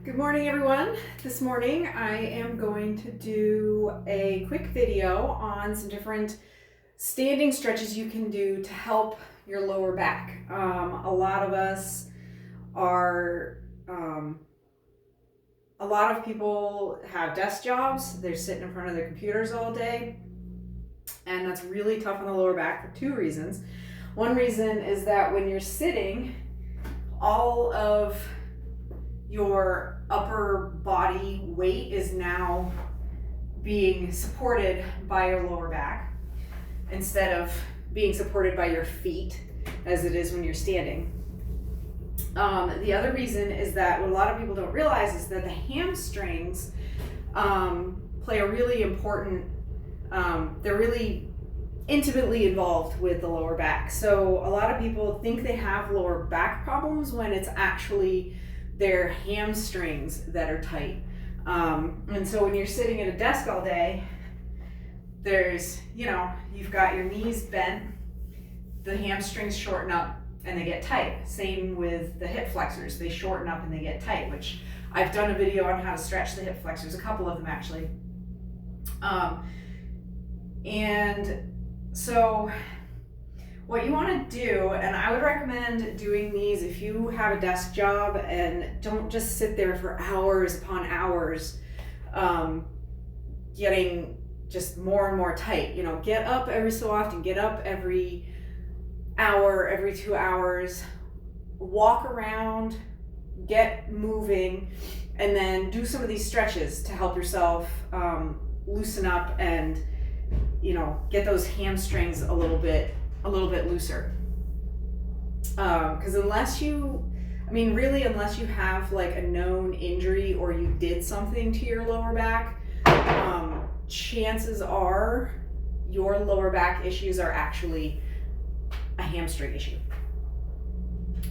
Good morning, everyone. This morning I am going to do a quick video on some different standing stretches you can do to help your lower back. A lot of us are, a lot of people have desk jobs. They're sitting in front of their computers all day, and that's really tough on the lower back for two reasons. One reason is that when you're sitting, all of your upper body weight is now being supported by your lower back instead of being supported by your feet as it is when you're standing. The other reason is that what a lot of people don't realize is that the hamstrings play a really important, they're really intimately involved with the lower back. So a lot of people think they have lower back problems when it's actually their hamstrings that are tight. And so when you're sitting at a desk all day, there's, you've got your knees bent, the hamstrings shorten up and they get tight. Same with the hip flexors, they shorten up and they get tight, which I've done a video on how to stretch the hip flexors, a couple of them actually. And so what you want to do, and I would recommend doing these if you have a desk job and don't just sit there for hours upon hours, getting just more and more tight. Get up every so often, get up every hour, every 2 hours, walk around, get moving, and then do some of these stretches to help yourself loosen up and get those hamstrings a little bit looser. Because unless you have like a known injury or you did something to your lower back, chances are your lower back issues are actually a hamstring issue.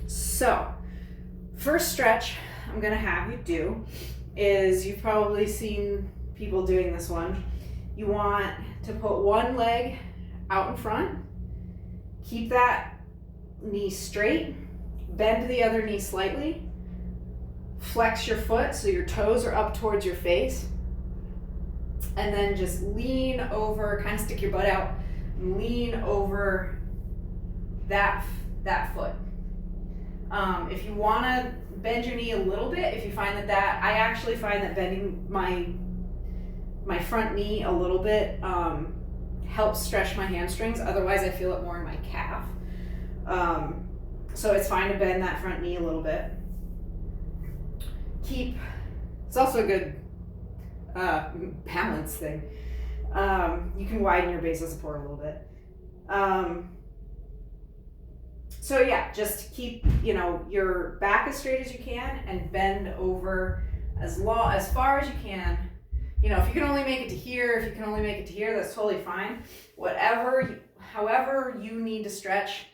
So, first stretch I'm gonna have you do is, you've probably seen people doing this one. You want to put one leg out in front, keep that knee straight, bend the other knee slightly, flex your foot so your toes are up towards your face, and then just lean over, kind of stick your butt out, and lean over that foot. If you want to bend your knee a little bit, if you find that I actually find that bending my front knee a little bit helps stretch my hamstrings. Otherwise I feel it more in my calf. So it's fine to bend that front knee a little bit. It's also a good balance thing. You can widen your base of support a little bit. So yeah, just keep your back as straight as you can and bend over as far as you can. If you can only make it to here, that's totally fine. However you need to stretch,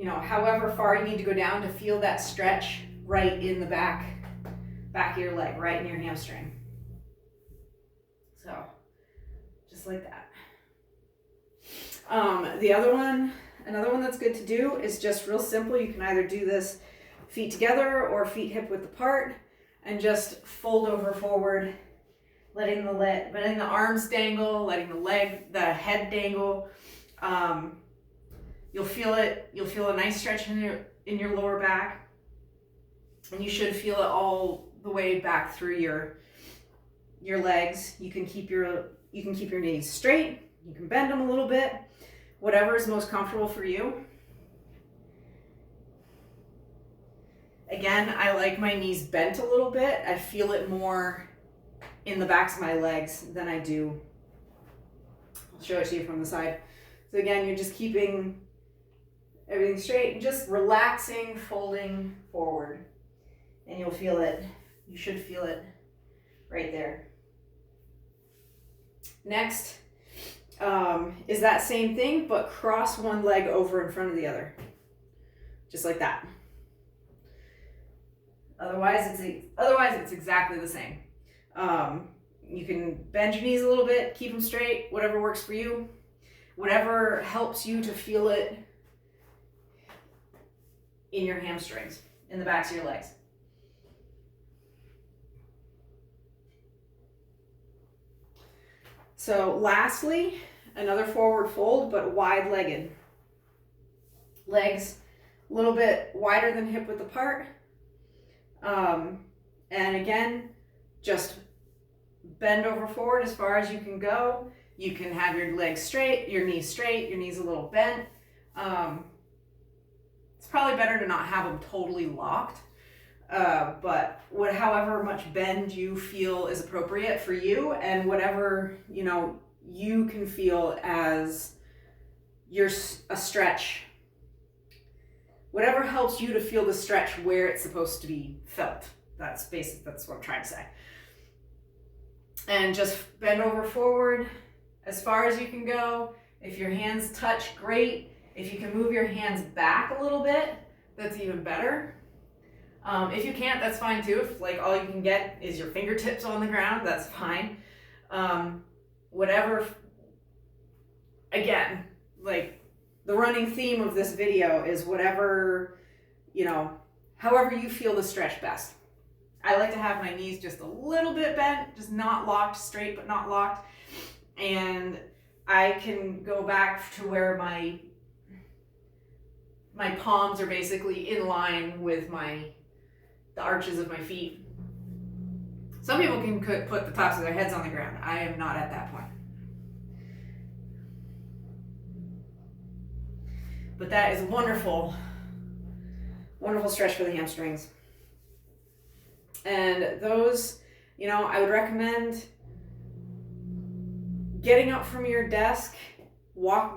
however far you need to go down to feel that stretch right in the back of your leg, right in your hamstring. So, just like that. Another one that's good to do is just real simple. You can either do this feet together or feet hip width apart, and just fold over forward, letting the arms dangle, letting the head dangle. You'll feel a nice stretch in your lower back, and you should feel it all the way back through your legs. You can keep your knees straight. You can bend them a little bit, whatever is most comfortable for you. Again, I like my knees bent a little bit. I feel it more in the backs of my legs than I do. I'll show it to you from the side. So again, you're just keeping everything straight and just relaxing, folding forward. And you'll feel it. You should feel it right there. Next is that same thing, but cross one leg over in front of the other. Just like that. Otherwise, it's exactly the same. You can bend your knees a little bit, keep them straight, whatever works for you. Whatever helps you to feel it in your hamstrings, in the backs of your legs. So lastly, another forward fold, but wide-legged. Legs a little bit wider than hip width apart. And again, just bend over forward as far as you can go. You can have your legs straight, your knees a little bent. It's probably better to not have them totally locked, but however much bend you feel is appropriate for you, and whatever you can feel as a stretch, whatever helps you to feel the stretch where it's supposed to be felt. That's what I'm trying to say. And just bend over forward as far as you can go. If your hands touch, great. If you can move your hands back a little bit, that's even better. If you can't, that's fine too. If all you can get is your fingertips on the ground, that's fine. Whatever, again, the running theme of this video is whatever, however you feel the stretch best. I like to have my knees just a little bit bent, just not locked, straight but not locked. And I can go back to where my palms are basically in line with the arches of my feet. Some people can put the tops of their heads on the ground. I am not at that point. But that is a wonderful, wonderful stretch for the hamstrings. And those, I would recommend getting up from your desk,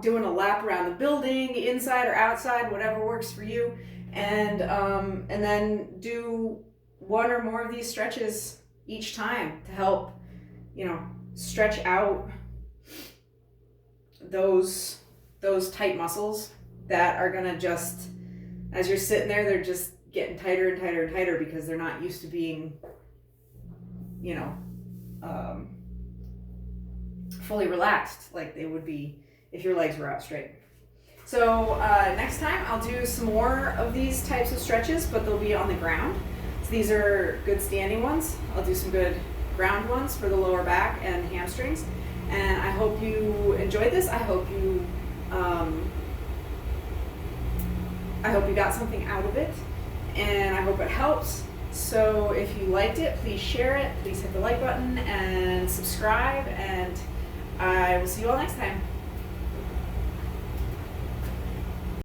doing a lap around the building, inside or outside, whatever works for you, and then do one or more of these stretches each time to help, stretch out those tight muscles that are gonna just, as you're sitting there, they're just getting tighter and tighter and tighter because they're not used to being, fully relaxed like they would be if your legs were out straight. So next time I'll do some more of these types of stretches, but they'll be on the ground. So these are good standing ones. I'll do some good ground ones for the lower back and hamstrings. And I hope you enjoyed this. I hope you got something out of it, and I hope it helps. So if you liked it, please share it, please hit the like button and subscribe, and I will see you all next time.